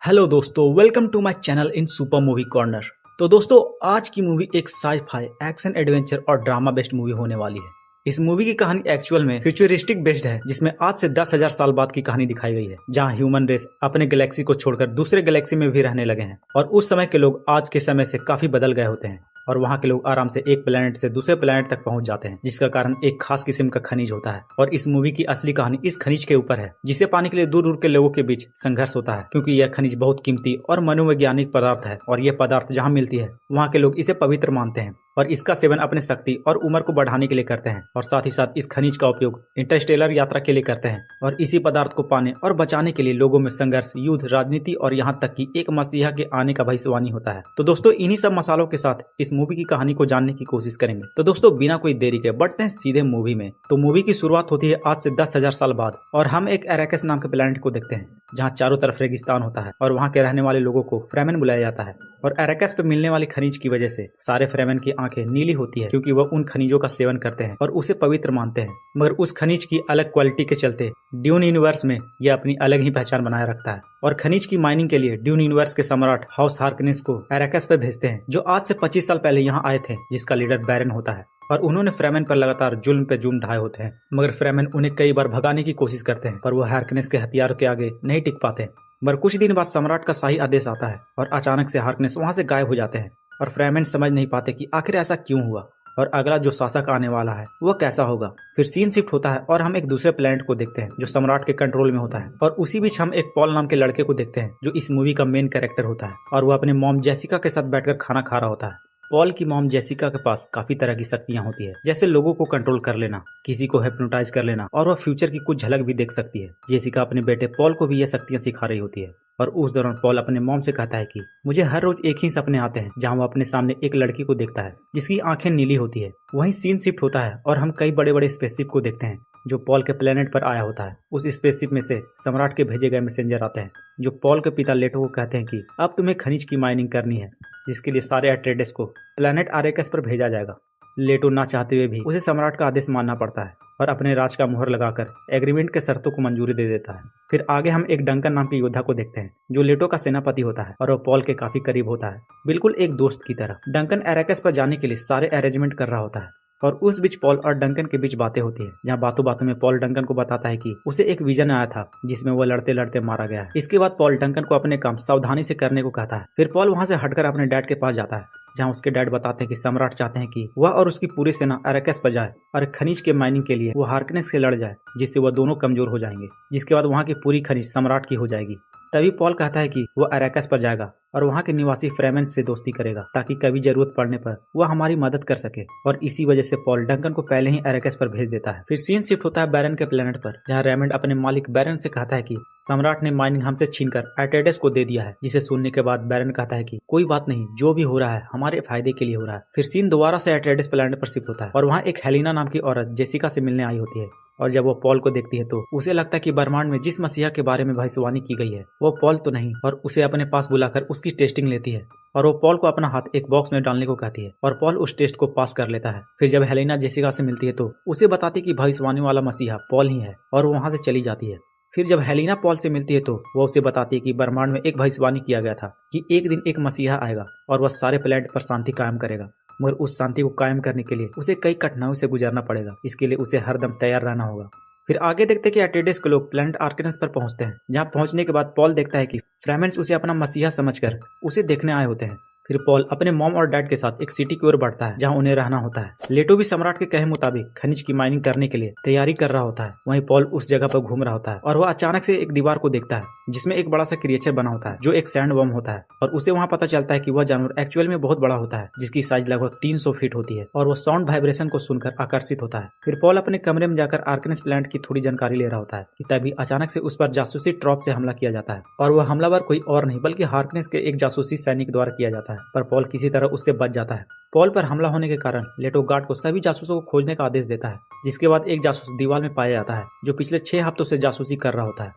Hello दोस्तों, welcome to my channel in super movie corner. तो दोस्तों, आज की मूवी एक साई-फाई एक्शन एडवेंचर और ड्रामा बेस्ड मूवी होने वाली है। इस मूवी की कहानी एक्चुअल में फ्यूचरिस्टिक बेस्ड है, जिसमें आज से 10,000 साल बाद की कहानी दिखाई गई है, जहां ह्यूमन रेस अपने गैलेक्सी को छोड़कर दूसरे गैलेक्सी में भी रहने लगे हैं और उस समय के लोग आज के समय से काफी बदल गए होते हैं और वहाँ के लोग आराम से एक प्लेनेट से दूसरे प्लेनेट तक पहुंच जाते हैं, जिसका कारण एक खास किस्म का खनिज होता है। और इस मूवी की असली कहानी इस खनिज के ऊपर है, जिसे पाने के लिए दूर दूर के लोगों के बीच संघर्ष होता है, क्योंकि यह खनिज बहुत कीमती और मनोवैज्ञानिक पदार्थ है और यह पदार्थ जहाँ मिलती है वहाँ के लोग इसे पवित्र मानते हैं और इसका सेवन अपने शक्ति और उम्र को बढ़ाने के लिए करते हैं और साथ ही साथ इस खनिज का उपयोग इंटरस्टेलर यात्रा के लिए करते हैं। और इसी पदार्थ को पाने और बचाने के लिए लोगों में संघर्ष, युद्ध, राजनीति और यहाँ तक कि एक मसीहा के आने का भविष्यवाणी होता है। तो दोस्तों, इन्हीं सब मसालों के साथ इस मूवी की कहानी को जानने की कोशिश करेंगे। तो दोस्तों, बिना कोई देरी के बढ़ते हैं सीधे मूवी में। तो मूवी की शुरुआत होती है आज से 10,000 साल बाद और हम एक एरेकस नाम के प्लेनेट को देखते हैं, जहाँ चारों तरफ रेगिस्तान होता है और वहाँ के रहने वाले लोगों को फ्रेमेन बुलाया जाता है। और एरेकस पे मिलने वाली खनिज की वजह से सारे फ्रेमेन की आंखें नीली होती है, क्योंकि वह उन खनिजों का सेवन करते हैं और उसे पवित्र मानते हैं। मगर उस खनिज की अलग क्वालिटी के चलते ड्यून यूनिवर्स में यह अपनी अलग ही पहचान बनाए रखता है और खनिज की माइनिंग के लिए ड्यून यूनिवर्स के सम्राट हाउस हार्कनेस को एरेकस पे भेजते हैं, जो आज से 25 साल पहले यहाँ आए थे, जिसका लीडर बैरन होता है। और उन्होंने फ्रेमेन पर लगातार जुल्म पे जुल्म ढाए होते हैं, मगर फ्रेमेन उन्हें कई बार भगाने की कोशिश करते हैं, पर वो हार्कनेस के हथियारों के आगे नहीं टिक पाते। मगर कुछ दिन बाद सम्राट का शाही आदेश आता है और अचानक से हार्कनेस वहां से गायब हो जाते हैं और फ्रेमेन समझ नहीं पाते कि आखिर ऐसा क्यों हुआ और अगला जो शासक आने वाला है वह कैसा होगा। फिर सीन शिफ्ट होता है और हम एक दूसरे प्लेनेट को देखते हैं जो सम्राट के कंट्रोल में होता है और उसी बीच हम एक पॉल नाम के लड़के को देखते हैं, जो इस मूवी का मेन कैरेक्टर होता है और वह अपने मॉम जेसिका के साथ बैठकर खाना खा रहा होता है। पॉल की मॉम जेसिका के पास काफी तरह की शक्तियां होती है, जैसे लोगों को कंट्रोल कर लेना, किसी को हिप्नोटाइज कर लेना और वह फ्यूचर की कुछ झलक भी देख सकती है। जेसिका अपने बेटे पॉल को भी ये शक्तियां सिखा रही होती है और उस दौरान पॉल अपने मॉम से कहता है कि मुझे हर रोज एक ही सपने आते हैं, जहां वो अपने सामने एक लड़की को देखता है जिसकी आंखें नीली होती है। वहीं सीन शिफ्ट होता है और हम कई बड़े बड़े स्पेसशिप को देखते हैं जो पॉल के प्लेनेट पर आया होता है। उस स्पेसशिप में से सम्राट के भेजे गए मैसेंजर आते हैं, जो पॉल के पिता लेटो को कहते हैं कि अब तुम्हें खनिज की माइनिंग करनी है, जिसके लिए सारे एट्रेडेस को प्लेनेट आरेकस पर भेजा जाएगा। लेटो ना चाहते हुए भी उसे सम्राट का आदेश मानना पड़ता है और अपने राज का मुहर लगाकर एग्रीमेंट के शर्तों को मंजूरी दे देता है। फिर आगे हम एक डंकन नाम के योद्धा को देखते हैं, जो लेटो का सेनापति होता है और वह पॉल के काफी करीब होता है, बिल्कुल एक दोस्त की तरह। डंकन एरेकस पर जाने के लिए सारे अरेंजमेंट कर रहा होता है और उस बीच पॉल और डंकन के बीच बातें होती है, जहां बातों बातों में पॉल डंकन को बताता है कि उसे एक विजन आया था जिसमें वो लड़ते लड़ते मारा गया है। इसके बाद पॉल डंकन को अपने काम सावधानी से करने को कहता है। फिर पॉल वहां से हटकर अपने डैड के पास जाता है, जहां उसके डैड बताते हैं कि सम्राट चाहते हैं कि वह और उसकी पूरी सेना एरेकस पर जाए और खनिज के माइनिंग के लिए वो हार्कनेस से लड़ जाए, जिससे वह दोनों कमजोर हो जाएंगे, जिसके बाद वहां की पूरी खनिज सम्राट की हो जाएगी। तभी पॉल कहता है कि वह एरेकस पर जाएगा और वहाँ के निवासी फ्रेमेन से दोस्ती करेगा, ताकि कभी जरूरत पड़ने पर वह हमारी मदद कर सके। और इसी वजह से पॉल डंकन को पहले ही एरेकस पर भेज देता है। फिर सीन शिफ्ट होता है बैरन के प्लेनेट पर, जहाँ रेमंड अपने मालिक बैरन से कहता है कि सम्राट ने माइनिंग हमसे छीनकर एट्रेडेस को दे दिया है, जिसे सुनने के बाद बैरन कहता है कि कोई बात नहीं, जो भी हो रहा है हमारे फायदे के लिए हो रहा है। फिर सीन दोबारा से एट्रेडेस प्लेनेट पर शिफ्ट होता है और वहाँ एक हेलिना नाम की औरत जेसिका से मिलने आई होती है और जब वो पॉल को देखती है तो उसे लगता है कि ब्रह्मांड में जिस मसीहा के बारे में भविष्यवाणी की गई है वो पॉल तो नहीं, और उसे अपने पास बुलाकर उसकी टेस्टिंग लेती है और वो पॉल को अपना हाथ एक बॉक्स में डालने को कहती है और पॉल उस टेस्ट को पास कर लेता है। फिर जब हेलेना जेसिका से मिलती है तो उसे बताती है कि भविष्यवाणी वाला मसीहा पॉल ही है और वो वहां से चली जाती है। फिर जब हेलेना पॉल से मिलती है तो वो उसे बताती है कि ब्रह्मांड में एक भविष्यवाणी किया गया था कि एक दिन एक मसीहा आएगा और वह सारे प्लेनेट पर शांति कायम करेगा, मगर उस शांति को कायम करने के लिए उसे कई कठिनाइयों से गुजरना पड़ेगा। इसके लिए उसे हरदम तैयार रहना होगा। फिर आगे देखते हैं कि एट्रेडेस के लोग प्लेनेट आर्कनेस पर पहुंचते हैं, जहां पहुंचने के बाद पॉल देखता है कि फ्रेमेन्स उसे अपना मसीहा समझकर उसे देखने आए होते हैं। फिर पॉल अपने मॉम और डैड के साथ एक सिटी की ओर बढ़ता है, जहां उन्हें रहना होता है। लेटो भी सम्राट के कहे मुताबिक खनिज की माइनिंग करने के लिए तैयारी कर रहा होता है। वहीं पॉल उस जगह पर घूम रहा होता है और वह अचानक से एक दीवार को देखता है जिसमें एक बड़ा सा क्रिएचर बना होता है, जो एक सैंड वर्म होता है। और उसे वहां पता चलता है कि वह जानवर एक्चुअल में बहुत बड़ा होता है, जिसकी साइज लगभग 300 फीट होती है और वह साउंड वाइब्रेशन को सुनकर आकर्षित होता है। फिर पॉल अपने कमरे में जाकर आर्कनेस प्लेनेट की थोड़ी जानकारी ले रहा होता है कि तभी अचानक से उस पर जासूसी ट्रॉप से हमला किया जाता है और वह हमलावर कोई और नहीं बल्कि हार्कनेस के एक जासूसी सैनिक द्वारा किया जाता है, पर पॉल किसी तरह उससे बच जाता है। पॉल पर हमला होने के कारण लेटो गार्ड को सभी जासूसों को खोजने का आदेश देता है, जिसके बाद एक जासूस दीवार में पाया जाता है जो पिछले 6 हफ्तों से जासूसी कर रहा होता है।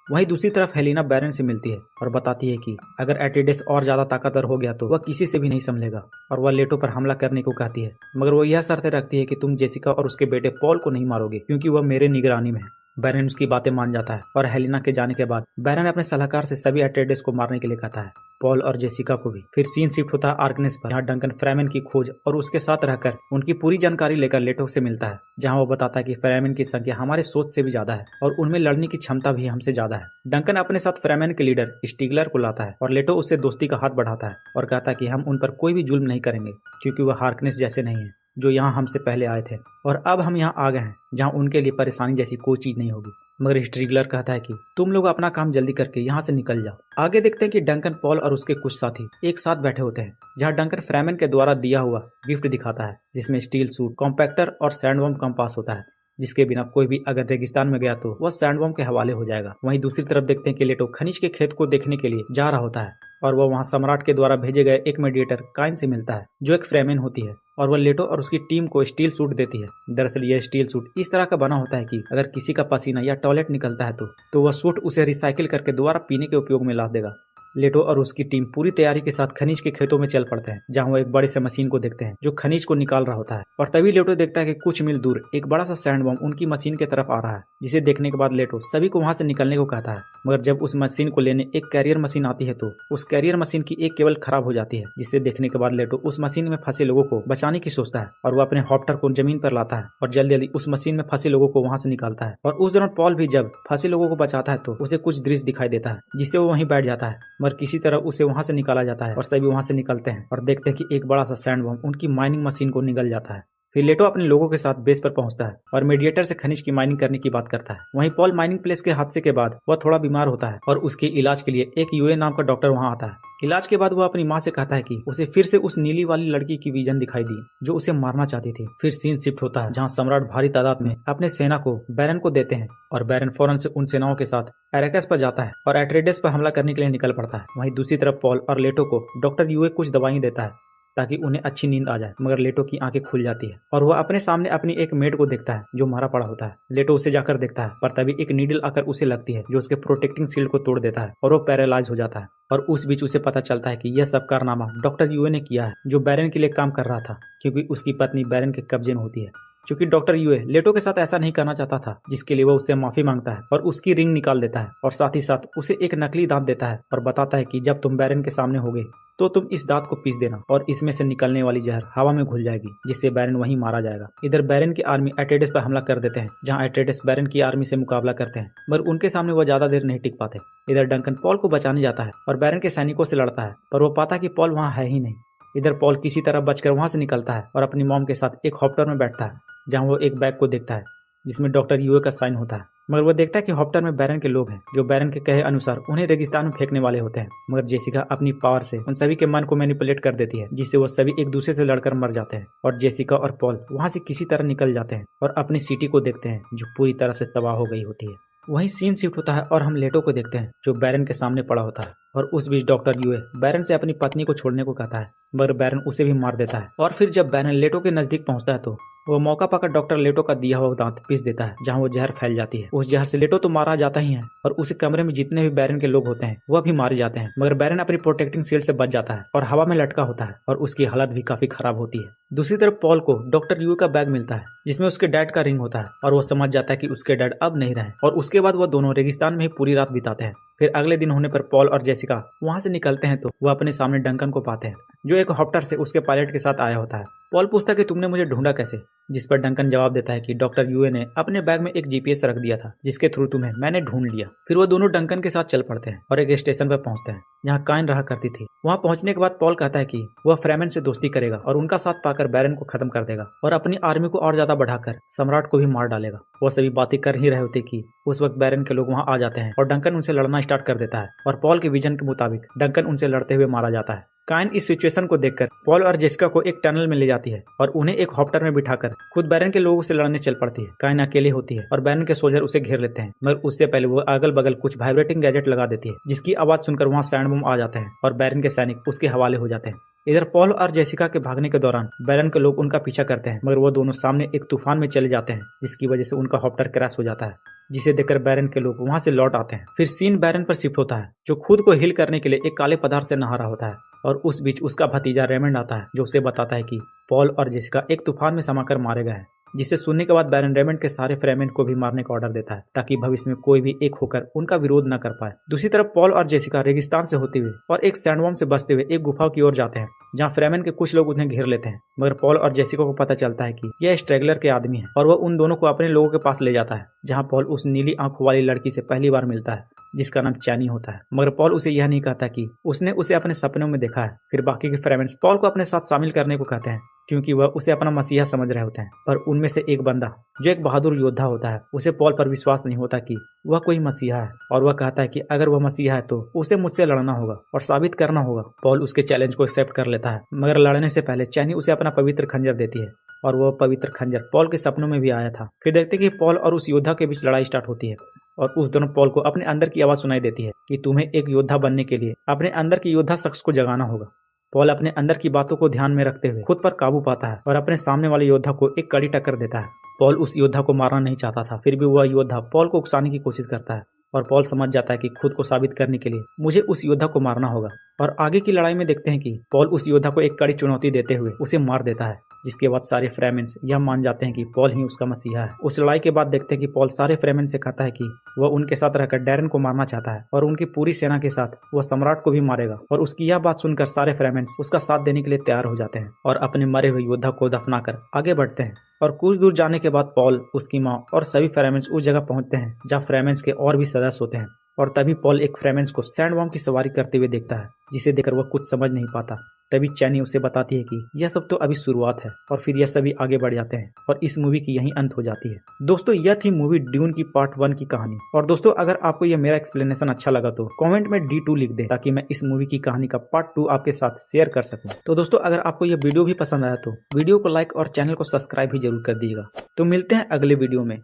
वहीं दूसरी तरफ हेलेना बैरन से मिलती है और बताती है कि अगर एट्रेडेस और ज्यादा ताकतवर हो गया तो वह किसी से भी नहीं संभलेगा और वह लेटो पर हमला करने को कहती है, मगर वो यह शर्त रखती है कि तुम जेसिका और उसके बेटे पॉल को नहीं मारोगे, क्योंकि वह मेरे निगरानी में है। बैरन उसकी बातें मान जाता है और हेलिना के जाने के बाद बैरन अपने सलाहकार से सभी अटेंडेंट्स को मारने के लिए कहता है, पॉल और जेसिका को भी। फिर सीन शिफ्ट होता है आर्कनेस पर, जहाँ डंकन फ्रेमेन की खोज और उसके साथ रहकर उनकी पूरी जानकारी लेकर लेटो से मिलता है, जहाँ वो बताता है कि फ्रेमेन की संख्या हमारे सोच से भी ज्यादा है और उनमें लड़ने की क्षमता भी हमसे ज्यादा है। डंकन अपने साथ फ्रेमेन के लीडर स्टीगलर को लाता है और लेटो उससे दोस्ती का हाथ बढ़ाता है और कहता है कि हम उन पर कोई भी जुल्म नहीं करेंगे, क्योंकि वह हार्कनेस जैसे नहीं है जो यहाँ हमसे पहले आए थे, और अब हम यहाँ आ गए हैं जहाँ उनके लिए परेशानी जैसी कोई चीज नहीं होगी। मगर स्ट्रीगलर कहता है कि तुम लोग अपना काम जल्दी करके यहाँ से निकल जाओ। आगे देखते हैं कि डंकन, पॉल और उसके कुछ साथी एक साथ बैठे होते हैं, जहाँ डंकन फ्रेमेन के द्वारा दिया हुआ गिफ्ट दिखाता है, जिसमें स्टील सूट, कॉम्पैक्टर और सैंडवर्म कंपास होता है, जिसके बिना कोई भी अगर रेगिस्तान में गया तो वह सैंडवर्म के हवाले हो जाएगा। वहीं दूसरी तरफ देखते हैं कि लेटो खनिज के खेत को देखने के लिए जा रहा होता है और वह वहां सम्राट के द्वारा भेजे गए एक मेडिएटर काइन से मिलता है, जो एक फ्रेमेन होती है, और वह लेटो और उसकी टीम को स्टील सूट देती है। दरअसल यह स्टील सूट इस तरह का बना होता है कि अगर किसी का पसीना या टॉयलेट निकलता है तो वह सूट उसे रिसाइकिल करके दोबारा पीने के उपयोग में ला देगा। लेटो और उसकी टीम पूरी तैयारी के साथ खनिज के खेतों में चल पड़ते हैं, जहां वो एक बड़े से मशीन को देखते हैं जो खनिज को निकाल रहा होता है। और तभी लेटो देखता है कि कुछ मील दूर एक बड़ा सा सैंडवर्म उनकी मशीन की तरफ आ रहा है, जिसे देखने के बाद लेटो सभी को वहां से निकलने को कहता है। मगर जब उस मशीन को लेने एक कैरियर मशीन आती है तो उस कैरियर मशीन की एक केबल खराब हो जाती है, जिसे देखने के बाद लेटो उस मशीन में फंसे लोगों को बचाने की सोचता है और वो अपने हॉप्टर को जमीन पर लाता है और जल्दी जल्दी उस मशीन में फंसे लोगों को वहां से निकालता है। और उस दौरान पॉल भी जब फंसे लोगों को बचाता है तो उसे कुछ दृश्य दिखाई देता है, जिससे वो वहीं बैठ जाता है। मगर किसी तरह उसे वहां से निकाला जाता है और सभी वहां से निकलते हैं और देखते हैं कि एक बड़ा सा सैंडवर्म उनकी माइनिंग मशीन को निगल जाता है। फिर लेटो अपने लोगों के साथ बेस पर पहुंचता है और मेडिएटर से खनिज की माइनिंग करने की बात करता है। वहीं पॉल माइनिंग प्लेस के हादसे के बाद वह थोड़ा बीमार होता है और उसके इलाज के लिए एक यूए नाम का डॉक्टर वहां आता है। इलाज के बाद वह अपनी माँ से कहता है कि उसे फिर से उस नीली वाली लड़की की विजन दिखाई दी जो उसे मारना चाहती थी। फिर सीन शिफ्ट होता है, जहाँ सम्राट भारी तादाद में अपने सेना को बैरन को देते हैं और बैरन फौरन से उन सेनाओं के साथ एरेकस पर जाता है और एट्रेडेस पर हमला करने के लिए निकल पड़ता है। वहीं दूसरी तरफ पॉल और लेटो को डॉक्टर यूए कुछ दवाई देता है ताकि उन्हें अच्छी नींद आ जाए। मगर लेटो की आंखें खुल जाती है और वह अपने सामने अपनी एक मेड को देखता है जो मारा पड़ा होता है। लेटो उसे जाकर देखता है, पर तभी एक नीडल आकर उसे लगती है जो उसके प्रोटेक्टिंग शील्ड को तोड़ देता है और वो पैरालाइज हो जाता है। और उस बीच उसे पता चलता है कि यह सब कारनामा डॉक्टर यूए ने किया है, जो बैरन के लिए काम कर रहा था, क्योंकि उसकी पत्नी बैरन के कब्जे में होती है। क्योंकि डॉक्टर यूए लेटो के साथ ऐसा नहीं करना चाहता था, जिसके लिए वो उससे माफी मांगता है और उसकी रिंग निकाल देता है और साथ ही साथ उसे एक नकली दांत देता है और बताता है कि जब तुम बैरन के सामने होगे तो तुम इस दांत को पीस देना और इसमें से निकलने वाली जहर हवा में घुल जाएगी, जिससे बैरन वहीं मारा जाएगा। इधर बैरन की आर्मी एट्रेडेस पर हमला कर देते हैं, जहां एट्रेडेस बैरन की आर्मी से मुकाबला करते हैं, मगर उनके सामने वो ज्यादा देर नहीं टिक पाते। इधर डंकन पॉल को बचाने जाता है और बैरन के सैनिकों से लड़ता है, पर वो पाता कि पॉल वहाँ है ही नहीं। इधर पॉल किसी तरह बचकर वहां से निकलता है और अपनी मॉम के साथ एक हॉप्टर में बैठता है, जहां वो एक बैग को देखता है जिसमें डॉक्टर यूए का साइन होता है। मगर वो देखता है कि हॉप्टर में बैरन के लोग हैं जो बैरन के कहे अनुसार उन्हें रेगिस्तान में फेंकने वाले होते हैं। मगर जेसिका अपनी पावर से उन सभी के मन को मैनिपुलेट कर देती है, जिससे वो सभी एक दूसरे से लड़कर मर जाते हैं और जेसिका और पॉल वहां से किसी तरह निकल जाते हैं और अपनी सिटी को देखते हैं जो पूरी तरह से तबाह हो गई होती है। वहीं सीन शिफ्ट होता है और हम लेटो को देखते हैं जो बैरन के सामने पड़ा होता है और उस बीच डॉक्टर यूए बैरन से अपनी पत्नी को छोड़ने को कहता है, मगर बैरन उसे भी मार देता है। और फिर जब बैरन लेटो के नजदीक पहुंचता है तो वो मौका पाकर डॉक्टर लेटो का दिया हुआ दांत पीस देता है, जहां वो जहर फैल जाती है। उस जहर से लेटो तो मारा जाता ही है और उस कमरे में जितने भी बैरन के लोग होते हैं वह भी मारे जाते हैं, मगर बैरन अपनी प्रोटेक्टिंग शील्ड से बच जाता है और हवा में लटका होता है और उसकी हालत भी काफी खराब होती है। दूसरी तरफ पॉल को डॉक्टर यू का बैग मिलता है जिसमें उसके डैड का रिंग होता है और वो समझ जाता है कि उसके डैड अब नहीं रहे और उसके बाद वह दोनों रेगिस्तान में ही पूरी रात बिताते हैं। फिर अगले दिन होने पर पॉल और जेसिका वहां से निकलते हैं तो वह अपने सामने डंकन को पाते हैं जो एक हॉप्टर से उसके पायलट के साथ आया होता है। पॉल पूछता है कि तुमने मुझे ढूंढा कैसे, जिस पर डंकन जवाब देता है कि डॉक्टर यूए ने अपने बैग में एक जीपीएस रख दिया था जिसके थ्रू तुम्हें मैंने ढूंढ लिया। फिर वो दोनों डंकन के साथ चल पड़ते हैं और एक स्टेशन पर पहुंचते हैं जहाँ काइन रहा करती थी। वहां पहुंचने के बाद पॉल कहता है कि वह फ्रेमेन से दोस्ती करेगा और उनका साथ पाकर बैरन को खत्म कर देगा और अपनी आर्मी को और ज्यादा बढ़ाकर सम्राट को भी मार डालेगा। वो सभी बातें कर ही रहे होते कि उस वक्त बैरन के लोग वहां आ जाते हैं और डंकन उनसे लड़ना स्टार्ट कर देता है और पॉल के विजन के मुताबिक डंकन उनसे लड़ते हुए मारा जाता है। काइन इस सिचुएशन को देखकर पॉल और जेसिका को एक टनल में ले जाती है और उन्हें एक हॉप्टर में बिठाकर खुद बैरन के लोगों से लड़ने चल पड़ती है। काइन अकेले होती है और बैरन के सोल्जर उसे घेर लेते हैं, मगर उससे पहले वो अगल बगल कुछ वाइब्रेटिंग गैजेट लगा देती है जिसकी आवाज सुनकर वहाँ सैंडबॉम्ब आ जाते हैं और बैरन के सैनिक उसके हवाले हो जाते हैं। इधर पॉल और जेसिका के भागने के दौरान बैरन के लोग उनका पीछा करते हैं, मगर वो दोनों सामने एक तूफान में चले जाते हैं जिसकी वजह से उनका हॉप्टर क्रैश हो जाता है, जिसे देखकर बैरन के लोग वहां से लौट आते हैं। फिर सीन बैरन पर शिफ्ट होता है जो खुद को हील करने के लिए एक काले पदार्थ से नहा रहा होता है और उस बीच उसका भतीजा रेमंड आता है जो उसे बताता है कि पॉल और जेसिका एक तूफान में समाकर मारे गए हैं जिसे सुनने के बाद बैरन रेमंड के सारे फ्रेमेन को भी मारने का ऑर्डर देता है ताकि भविष्य में कोई भी एक होकर उनका विरोध न कर पाए। दूसरी तरफ पॉल और जेसिका रेगिस्तान से होते हुए और एक सैंडवर्म से बचते हुए एक गुफा की ओर जाते हैं जहाँ फ्रेमेन के कुछ लोग उन्हें घेर लेते हैं, मगर पॉल और जेसिका को पता चलता है कि यह स्ट्रेगलर के आदमी है और वह उन दोनों को अपने लोगों के पास ले जाता है जहाँ पॉल उस नीली आंखों वाली लड़की से पहली बार मिलता है जिसका नाम चैनी होता है। मगर पॉल उसे यह नहीं कहता कि उसने उसे अपने सपनों में देखा है। फिर बाकी के फ्रेमेन्स पॉल को अपने साथ शामिल करने को कहते हैं क्योंकि वह उसे अपना मसीहा समझ रहे होते हैं, पर उनमें से एक बंदा जो एक बहादुर योद्धा होता है उसे पॉल पर विश्वास नहीं होता कि वह कोई मसीहा है और वह कहता है कि अगर वह मसीहा है तो उसे मुझसे लड़ना होगा और साबित करना होगा। पॉल उसके चैलेंज को एक्सेप्ट कर लेता है, मगर लड़ने से पहले चैनी उसे अपना पवित्र खंजर देती है और वह पवित्र खंजर पॉल के सपनों में भी आया था। फिर देखते कि पॉल और उस योद्धा के बीच लड़ाई स्टार्ट होती है और उस दोनों पॉल को अपने अंदर की आवाज सुनाई देती है कि तुम्हें एक योद्धा बनने के लिए अपने अंदर की योद्धा शख्स को जगाना होगा। पॉल अपने अंदर की बातों को ध्यान में रखते हुए खुद पर काबू पाता है और अपने सामने वाले योद्धा को एक कड़ी टक्कर देता है। पॉल उस योद्धा को मारना नहीं चाहता था, फिर भी वह योद्धा पॉल को उकसाने की कोशिश करता है और पॉल समझ जाता है कि खुद को साबित करने के लिए मुझे उस योद्धा को मारना होगा। और आगे की लड़ाई में देखते हैं कि पॉल उस योद्धा को एक कड़ी चुनौती देते हुए उसे मार देता है, जिसके बाद सारे फ्रेमेन्स यह मान जाते हैं कि पॉल ही उसका मसीहा है। उस लड़ाई के बाद देखते हैं कि पॉल सारे फ्रेमेन से कहता है कि वह उनके साथ रहकर डैरन को मारना चाहता है और उनकी पूरी सेना के साथ वह सम्राट को भी मारेगा। और उसकी यह बात सुनकर सारे फ्रेमेन्स उसका साथ देने के लिए तैयार हो जाते हैं और अपने मरे हुए योद्धा को दफनाकर आगे बढ़ते हैं। और कुछ दूर जाने के बाद पॉल, उसकी माँ और सभी फ्रेमेन्स उस जगह पहुंचते हैं जहाँ फ्रेमेन्स के और भी सदस्य होते हैं। और तभी पॉल एक फ्रेमेन्स को सैंडवर्म की सवारी करते हुए देखता है, जिसे देखकर वह कुछ समझ नहीं पाता। तभी चैनी उसे बताती है कि यह सब तो अभी शुरुआत है और फिर यह सभी आगे बढ़ जाते हैं और इस मूवी की यही अंत हो जाती है। दोस्तों, यह थी मूवी ड्यून की पार्ट 1 की कहानी। और दोस्तों, अगर आपको यह मेरा एक्सप्लेनेशन अच्छा लगा तो कमेंट में D2 लिख दें ताकि मैं इस मूवी की कहानी का पार्ट 2 आपके साथ शेयर कर सकूं। तो दोस्तों, अगर आपको यह वीडियो भी पसंद आया तो वीडियो को लाइक और चैनल को सब्सक्राइब भी जरूर कर दीजिएगा। तो मिलते हैं अगले वीडियो में।